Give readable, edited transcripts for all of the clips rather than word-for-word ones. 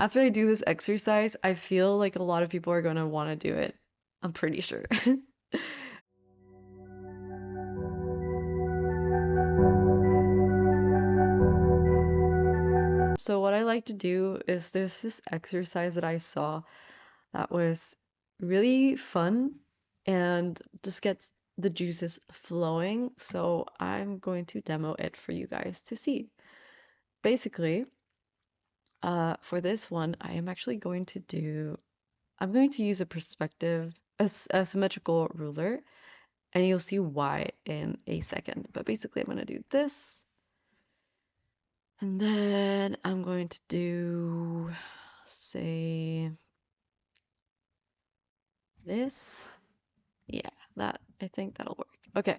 After I do this exercise, I feel like a lot of people are gonna want to do it. I'm pretty sure. So what I like to do is there's this exercise that I saw that was really fun and just gets the juices flowing. So I'm going to demo it for you guys to see. Basically, for this one, I am actually going to I'm going to use a perspective, a symmetrical ruler, and you'll see why in a second. But basically, I'm going to do this, and then I'm going to do, say, this. Yeah, I think that'll work. Okay,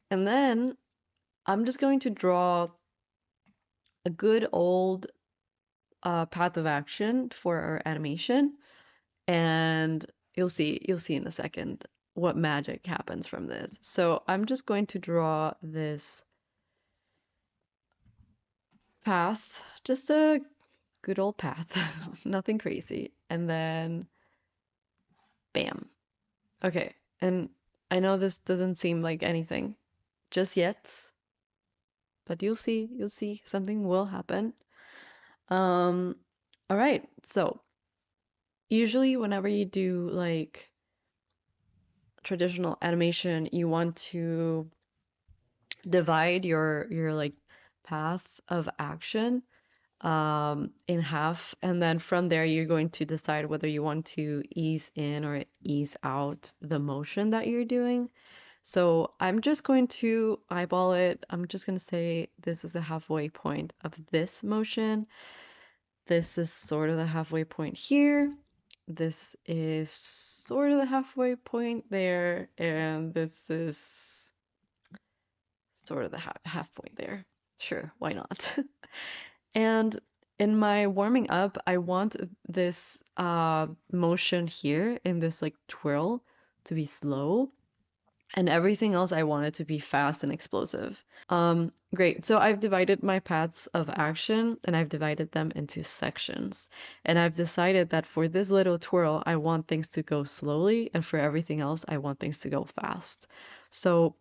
and then I'm just going to draw a good old path of action for our animation, and you'll see in a second what magic happens from this. So I'm just going to draw this path, just a good old path, nothing crazy, and then bam. Okay, and I know this doesn't seem like anything just yet, but you'll see something will happen. Um, all right, so usually whenever you do like traditional animation, you want to divide your like path of action in half, and then from there you're going to decide whether you want to ease in or ease out the motion that you're doing. So I'm just going to eyeball it. I'm just going to say this is the halfway point of this motion. This is sort of the halfway point here. This is sort of the halfway point there, and this is sort of the half point there. Sure, why not? And in my warming up, I want this motion here in this like twirl to be slow, and everything else I want it to be fast and explosive. Great. So I've divided my paths of action and I've divided them into sections. And I've decided that for this little twirl, I want things to go slowly, and for everything else, I want things to go fast. So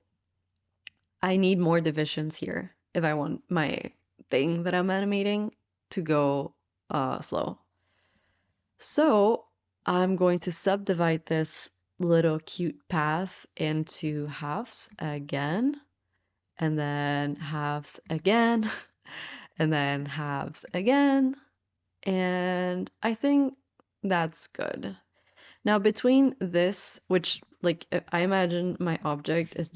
I need more divisions here if I want my thing that I'm animating to go slow. So I'm going to subdivide this little cute path into halves again, and then halves again, and then halves again. And I think that's good. Now between this, which like I imagine my object is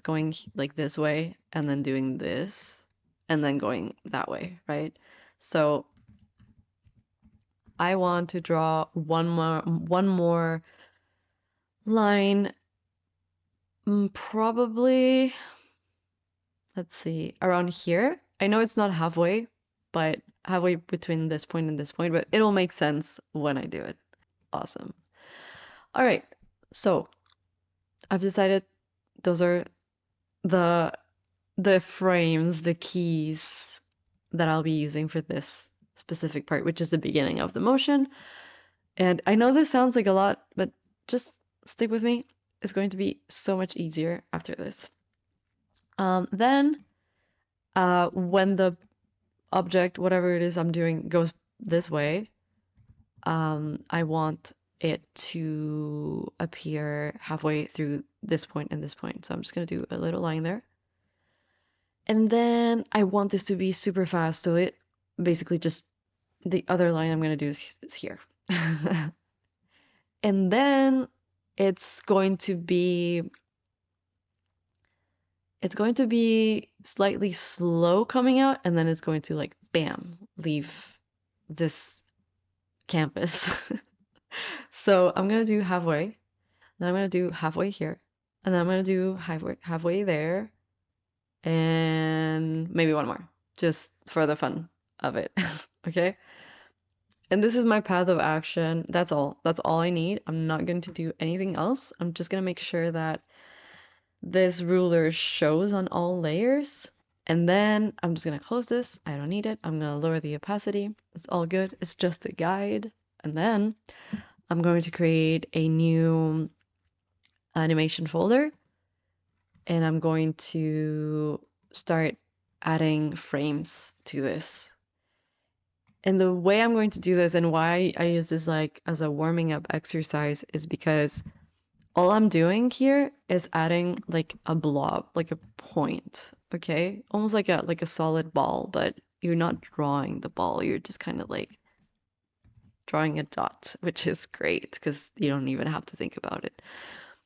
going like this way and then doing this and then going that way, right? So I want to draw one more line, probably, let's see, around here. I know it's not halfway, but halfway between this point and this point, but it'll make sense when I do it. Awesome. All right. So I've decided those are the frames, the keys that I'll be using for this specific part, which is the beginning of the motion. And I know this sounds like a lot, but just stick with me. It's going to be so much easier after this. Then, when the object, whatever it is I'm doing, goes this way, I want it to appear halfway through this point and this point. So I'm just going to do a little line there. And then I want this to be super fast, so it basically just the other line I'm going to do is here. And then it's going to be slightly slow coming out, and then it's going to like bam, leave this canvas. So I'm going to do halfway, then I'm going to do halfway here, and then I'm going to do halfway there, and maybe one more, just for the fun of it. Okay? And this is my path of action. That's all. That's all I need. I'm not going to do anything else. I'm just going to make sure that this ruler shows on all layers. And then I'm just gonna close this. I don't need it. I'm gonna lower the opacity. It's all good. It's just a guide. And then I'm going to create a new animation folder and I'm going to start adding frames to this. And the way I'm going to do this and why I use this like as a warming up exercise is because all I'm doing here is adding like a blob, like a point, okay? Almost like a solid ball, but you're not drawing the ball. You're just kind of like drawing a dot, which is great because you don't even have to think about it.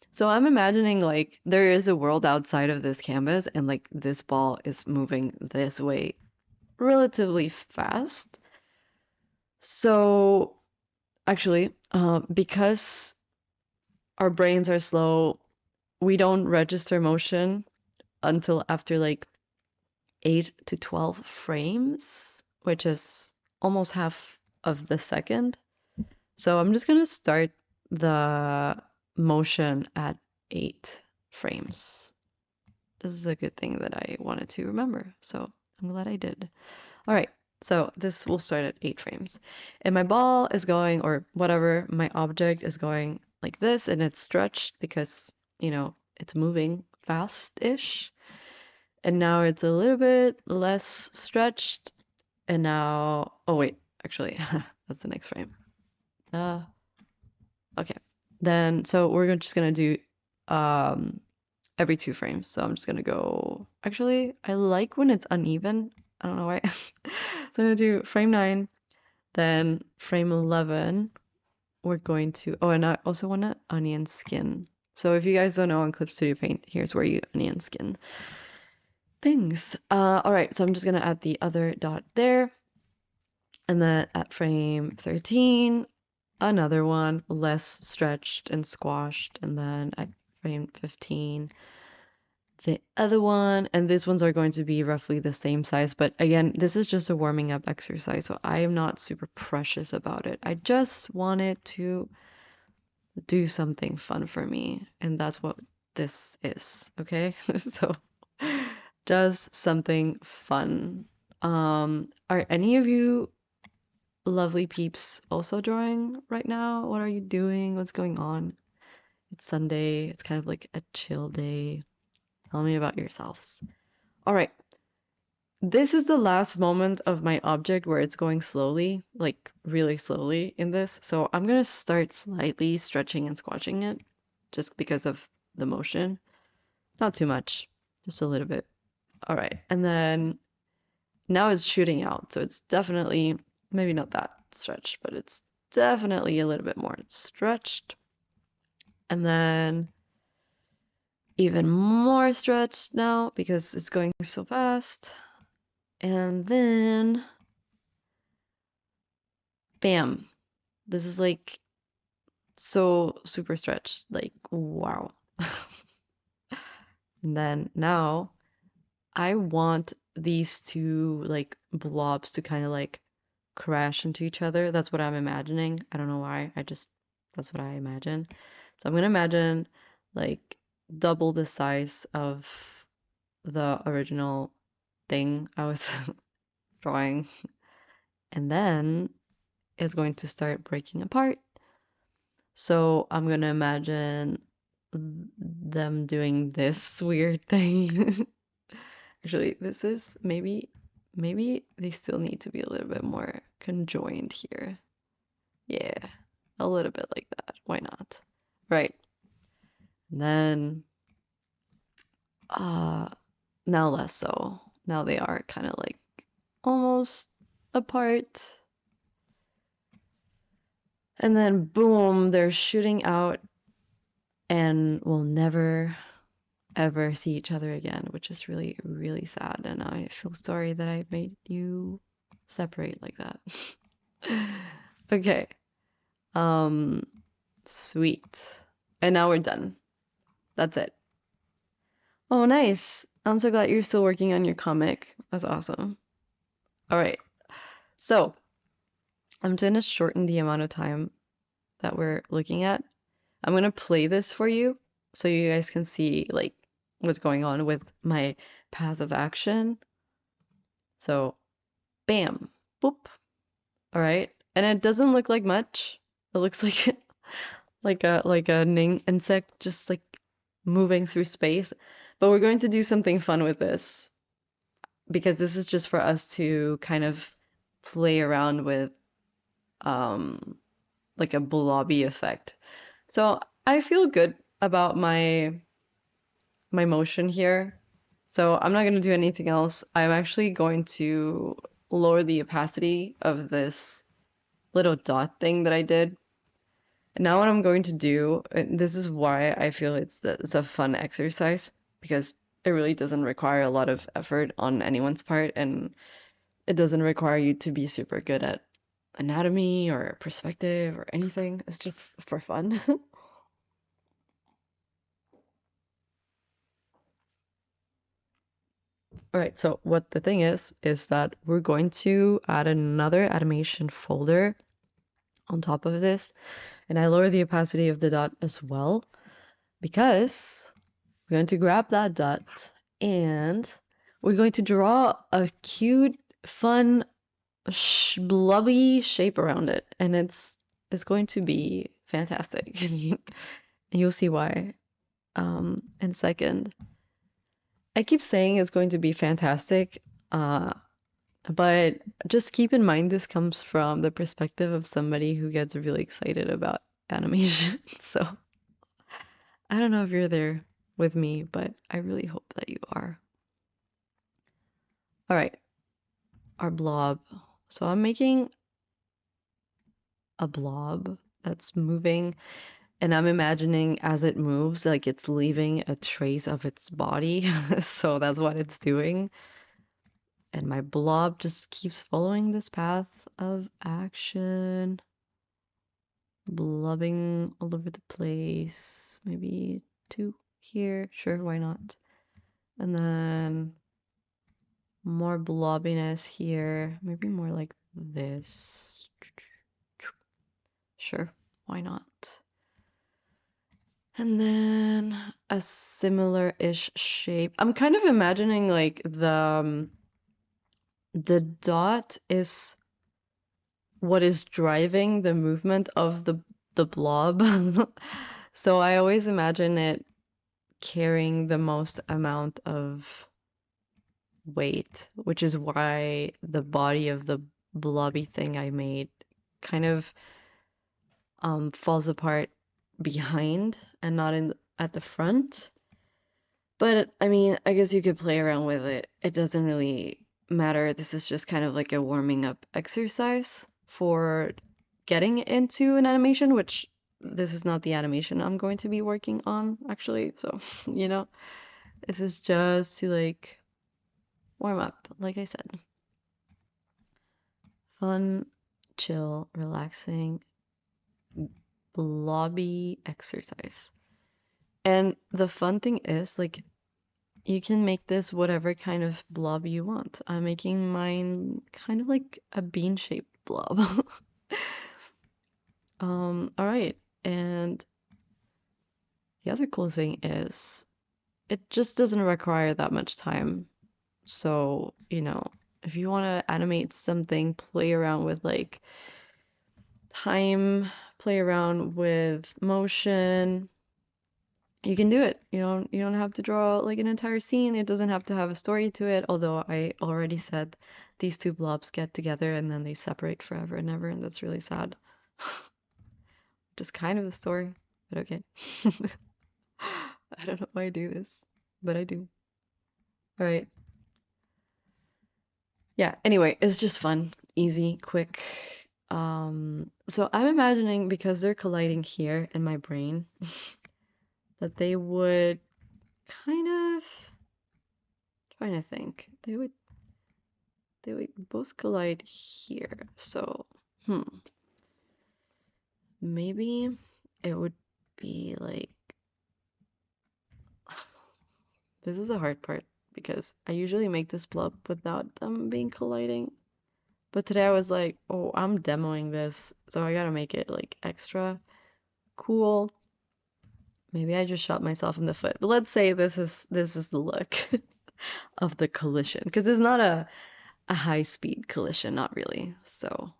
So I'm imagining like there is a world outside of this canvas and like this ball is moving this way relatively fast. So actually, because our brains are slow, we don't register motion until after like 8 to 12 frames, which is almost half of the second. So I'm just gonna start the motion at 8 frames. This is a good thing that I wanted to remember, so I'm glad I did. All right, so this will start at 8 frames. And my ball is going, or whatever, my object is going like this, and it's stretched because, it's moving fast-ish. And now it's a little bit less stretched. And now, oh wait, actually, that's the next frame. Okay. Then, so we're just gonna do um every 2 frames. So I'm just gonna go, actually, I like when it's uneven. I don't know why. So I'm gonna do frame 9, then frame 11. We're going to, oh, and I also want to onion skin. So if you guys don't know on Clip Studio Paint, here's where you onion skin things. All right, so I'm just gonna add the other dot there. And then at frame 13, another one less stretched and squashed. And then at frame 15, the other one. And these ones are going to be roughly the same size. But again, this is just a warming up exercise. So I am not super precious about it. I just wanted to do something fun for me. And that's what this is. Okay. So just something fun. Are any of you lovely peeps also drawing right now? What are you doing? What's going on? It's Sunday. It's kind of like a chill day. Tell me about yourselves. All right. This is the last moment of my object where it's going slowly, like really slowly in this. So I'm gonna start slightly stretching and squashing it just because of the motion. Not too much, just a little bit. All right. And then now it's shooting out. So it's definitely, maybe not that stretched, but it's definitely a little bit more stretched. And then even more stretched now because it's going so fast. And then, bam. This is like so super stretched. Like, wow. And then now I want these two like blobs to kind of like crash into each other. That's what I'm imagining. I don't know why. That's what I imagine. So I'm gonna imagine like double the size of the original thing I was drawing. And then it's going to start breaking apart. So I'm gonna imagine them doing this weird thing. Actually, this is maybe they still need to be a little bit more conjoined here. Yeah, a little bit like that. Why not? Right. And then uh now less so. Now they are kind of like almost apart. And then boom, they're shooting out and will never ever see each other again, which is really, really sad. And I feel sorry that I made you separate like that. Okay. Um, Sweet. And now we're done. That's it. Oh, nice. I'm so glad you're still working on your comic. That's awesome. All right. So I'm going to shorten the amount of time that we're looking at. I'm going to play this for you so you guys can see like what's going on with my path of action. So, bam, boop. All right. And it doesn't look like much. It looks like like a insect just like moving through space. But we're going to do something fun with this because this is just for us to kind of play around with um like a blobby effect. So I feel good about my motion here. So I'm not going to do anything else. I'm actually going to lower the opacity of this little dot thing that I did. And now what I'm going to do, and this is why I feel it's a fun exercise because it really doesn't require a lot of effort on anyone's part, and it doesn't require you to be super good at anatomy or perspective or anything. It's just for fun. All right, so what the thing is that we're going to add another animation folder on top of this, and I lower the opacity of the dot as well because we're going to grab that dot and we're going to draw a cute, fun, blobby shape around it, and it's going to be fantastic. And you'll see why in a second. I keep saying it's going to be fantastic, uh, but just keep in mind this comes from the perspective of somebody who gets really excited about animation. So I don't know if you're there with me, but I really hope that you are. All right, our blob. So I'm making a blob that's moving, and I'm imagining as it moves, like it's leaving a trace of its body. So that's what it's doing. And my blob just keeps following this path of action, blobbing all over the place. Maybe two here. Sure, why not? And then more blobbiness here. Maybe more like this. Sure, why not? And then a similar-ish shape. I'm kind of imagining like the dot is what is driving the movement of the blob. So I always imagine it carrying the most amount of weight, which is why the body of the blobby thing I made kind of falls apart behind and not in at the front. But I mean, I guess you could play around with it. It doesn't really matter. This is just kind of like a warming up exercise for getting into an animation, which this is not the animation I'm going to be working on actually. So, this is just to like warm up, like I said. Fun, chill, relaxing, blobby exercise. And the fun thing is, like, you can make this whatever kind of blob you want. I'm making mine kind of like a bean-shaped blob. All right. And the other cool thing is it just doesn't require that much time. So, if you want to animate something, play around with like time, play around with motion, you can do it. You don't have to draw like an entire scene. It doesn't have to have a story to it, although I already said these two blobs get together and then they separate forever and ever, and that's really sad. Just kind of the story, but okay. I don't know why I do this, but I do. All right. Yeah, anyway, it's just fun, easy, quick. So I'm imagining because they're colliding here in my brain that they would kind of trying to think. They would both collide here. So, maybe it would be like this is the hard part because I usually make this blob without them being colliding. But today I was like, oh, I'm demoing this, so I gotta make it like extra cool. Maybe I just shot myself in the foot. But let's say this is the look of the collision because it's not a high-speed collision, not really. So,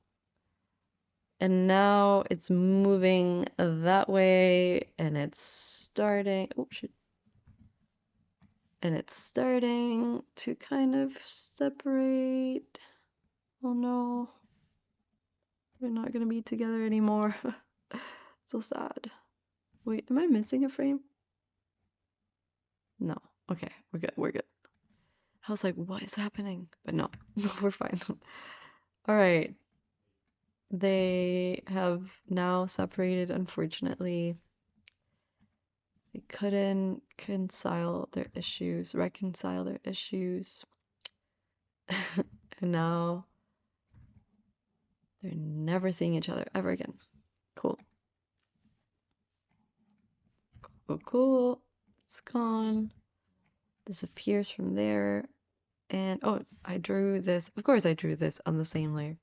and now it's moving that way, and it's starting. Oh, shoot. And it's starting to kind of separate. Oh no, we're not gonna be together anymore. So sad. Wait, am I missing a frame? No. Okay, we're good. We're good. I was like, what is happening? But no, we're fine. All right. They have now separated, unfortunately. They couldn't reconcile their issues. And now they're never seeing each other ever again. Cool. Cool, cool. It's gone. Disappears from there. And oh, I drew this. Of course, I drew this on the same layer.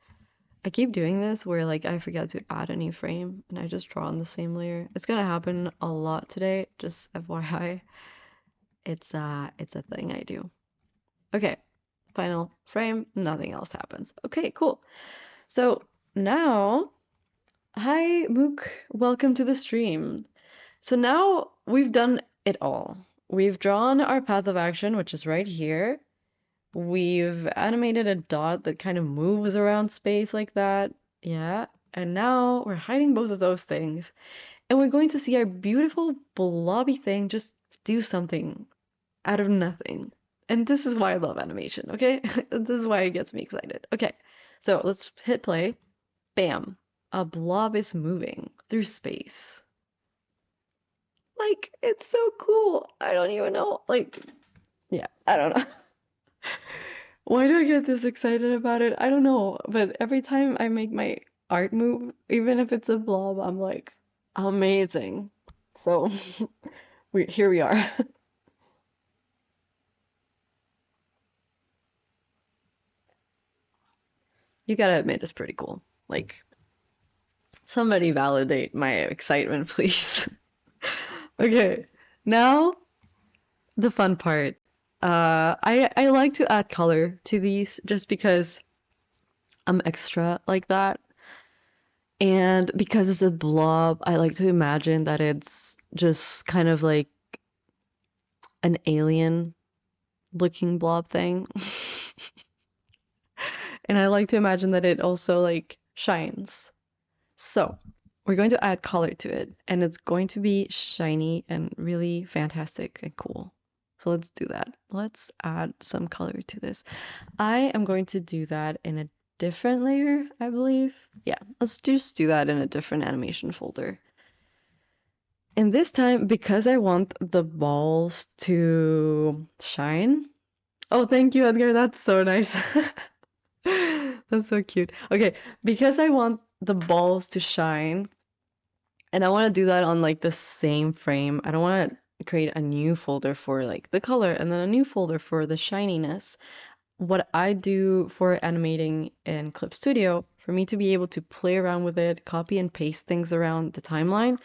I keep doing this where like I forget to add a new frame and I just draw on the same layer. It's gonna happen a lot today, just FYI. It's a thing I do. Okay, final frame, nothing else happens. Okay, cool. So now, hi Mook, welcome to the stream. So now we've done it all. We've drawn our path of action, which is right here. We've animated a dot that kind of moves around space like that. Yeah. And now we're hiding both of those things. And we're going to see our beautiful blobby thing just do something out of nothing. And this is why I love animation, okay? This is why it gets me excited. Okay, so let's hit play. Bam. A blob is moving through space. Like, it's so cool. I don't even know. Like, yeah, I don't know. Why do I get this excited about it? I don't know, but every time I make my art move, even if it's a blob, I'm like, amazing. So here we are. You gotta admit it's pretty cool. Like, somebody validate my excitement, please. Okay, now the fun part. I like to add color to these just because I'm extra like that. And because it's a blob, I like to imagine that it's just kind of like an alien looking blob thing. And I like to imagine that it also like shines. So we're going to add color to it, and it's going to be shiny and really fantastic and cool. So let's do that. Let's add some color to this. I am going to do that in a different layer, I believe. Yeah, let's just do that in a different animation folder. And this time, because I want the balls to shine. Oh, thank you, Edgar. That's so nice. That's so cute. Okay, because I want the balls to shine, and I want to do that on like the same frame. I don't want to create a new folder for like the color and then a new folder for the shininess. What I do for animating in Clip Studio, for me to be able to play around with it, copy and paste things around the timeline,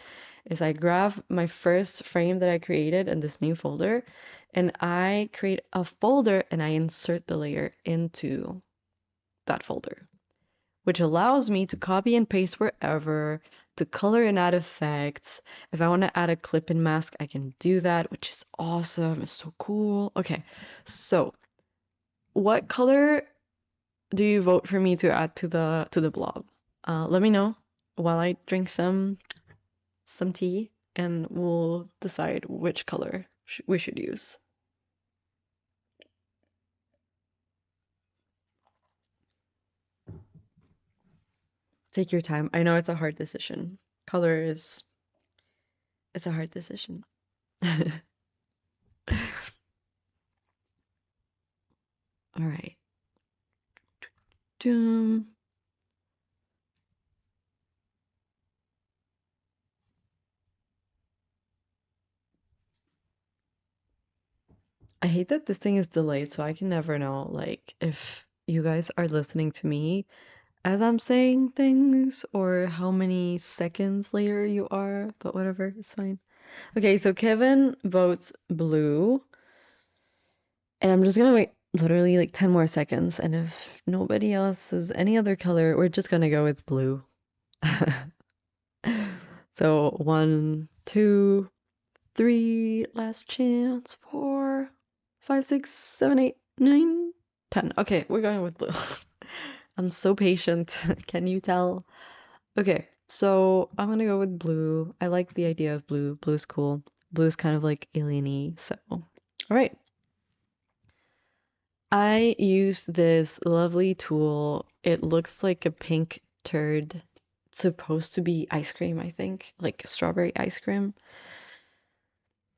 is I grab my first frame that I created in this new folder, and I create a folder and I insert the layer into that folder, which allows me to copy and paste wherever, to color and add effects. If I want to add a clip and mask, I can do that, which is awesome. It's so cool. Okay, so what color do you vote for me to add to the blob? Let me know while I drink some tea, and we'll decide which color we should use. Take your time. I know it's a hard decision. Color is it's a hard decision. All right. Doom. I hate that this thing is delayed, so I can never know like if you guys are listening to me as I'm saying things or how many seconds later you are, but whatever, it's fine. Okay, so Kevin votes blue, and I'm just gonna wait. literally like 10 more seconds. And if nobody else has any other color, we're just gonna go with blue. So 1, 2, 3, last chance, 4, 5, 6, 7, 8, 9, 10. Okay, we're going with blue. I'm so patient. Can you tell? Okay, so I'm gonna go with blue. I like the idea of blue. Blue's cool. Blue's kind of like alien-y, so all right. I used this lovely tool. It looks like a pink turd. It's supposed to be ice cream, I think, like strawberry ice cream.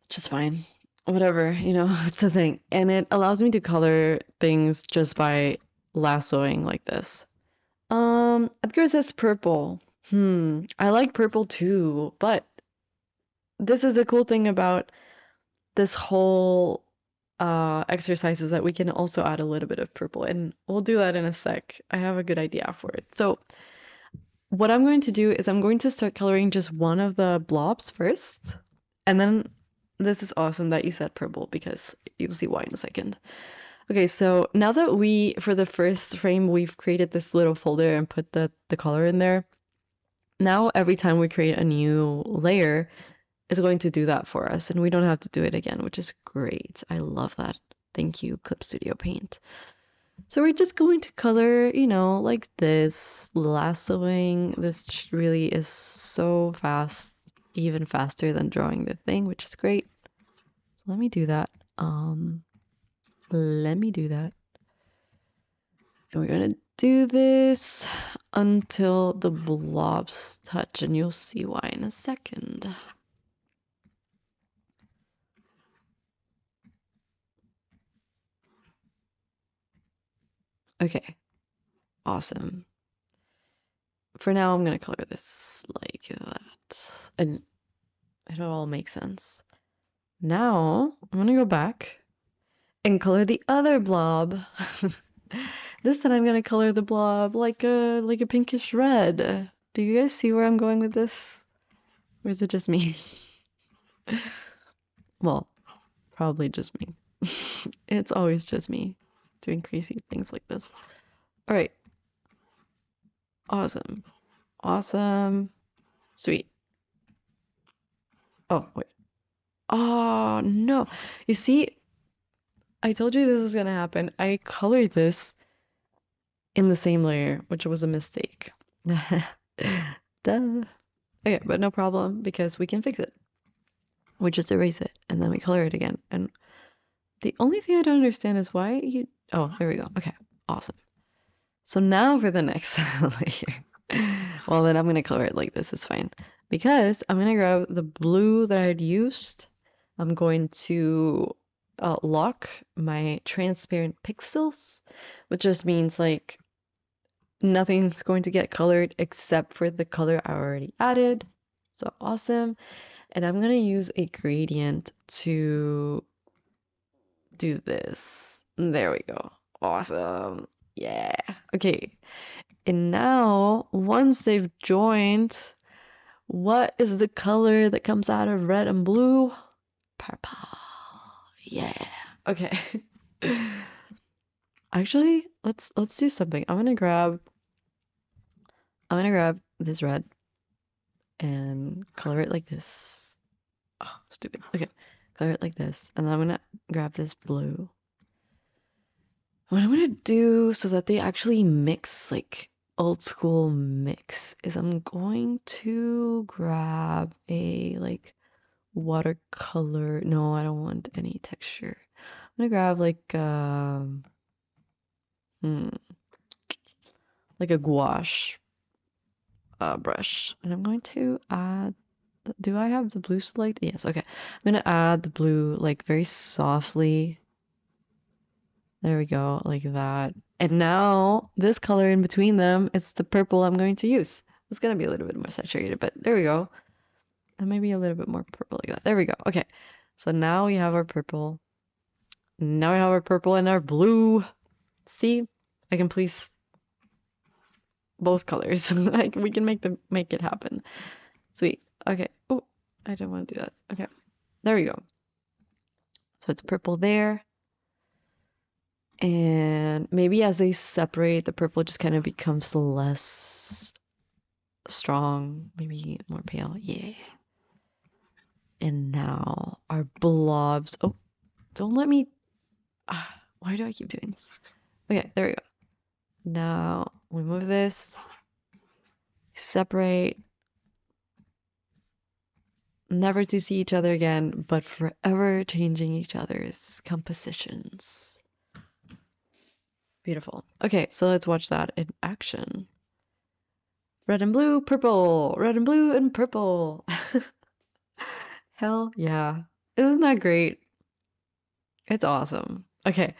Which is fine. Whatever, it's a thing. And it allows me to color things just by lassoing like this. Edgar says purple. I like purple too, but this is the cool thing about this whole exercise is that we can also add a little bit of purple, and we'll do that in a sec. I have a good idea for it. So what I'm going to do is I'm going to start coloring just one of the blobs first, and then this is awesome that you said purple because you'll see why in a second. Okay, so now that for the first frame, we've created this little folder and put the color in there. Now every time we create a new layer, it's going to do that for us, and we don't have to do it again, which is great. I love that. Thank you, Clip Studio Paint. So we're just going to color, like this, lassoing. This really is so fast, even faster than drawing the thing, which is great. So let me do that. Let me do that. And we're gonna do this until the blobs touch, and you'll see why in a second. Okay, awesome. For now, I'm gonna color this like that, and it'll all make sense. Now, I'm gonna go back and color the other blob. This time I'm gonna color the blob like a pinkish red. Do you guys see where I'm going with this? Or is it just me? Well, probably just me. It's always just me doing crazy things like this. All right. Awesome. Awesome. Sweet. Oh, wait. Oh, no. You see, I told you this was gonna happen. I colored this in the same layer, which was a mistake. Duh. Okay, but no problem because we can fix it. We just erase it and then we color it again. And the only thing I don't understand is why you. Oh, there we go. Okay, awesome. So now for the next layer. Well, then I'm gonna color it like this. It's fine because I'm gonna grab the blue that I had used. I'm going to lock my transparent pixels, which just means like nothing's going to get colored except for the color I already added. So awesome. And I'm gonna use a gradient to do this. There we go. Awesome. Yeah. Okay. And now, once they've joined, what is the color that comes out of red and blue? Purple. Yeah. Okay. Actually, let's do something. I'm gonna grab this red and color it like this. Oh, stupid. Okay. Color it like this. And then I'm gonna grab this blue. What I'm gonna do so that they actually mix, like old school mix, is I'm going to grab a like watercolor. No, I don't want any texture. I'm gonna grab hmm, like a gouache brush, and I'm going to add. Do I have the blue selected? Yes. Okay. I'm gonna add the blue like very softly. There we go, like that. And now this color in between them, it's the purple I'm going to use. It's gonna be a little bit more saturated, but there we go. And maybe a little bit more purple like that. There we go. Okay. So now we have our purple. Now we have our purple and our blue. See? I can please both colors. Like we can make it happen. Sweet. Okay. Oh, I don't want to do that. Okay. There we go. So it's purple there. And maybe as they separate, the purple just kind of becomes less strong, maybe more pale. Yeah. And now our blobs. Oh, don't let me. Why do I keep doing this? Okay, there we go. Now we move this, separate, never to see each other again, but forever changing each other's compositions. Beautiful. Okay, so let's watch that in action. Red and blue, purple. Red and blue and purple. Hell yeah. Isn't that great? It's awesome. Okay,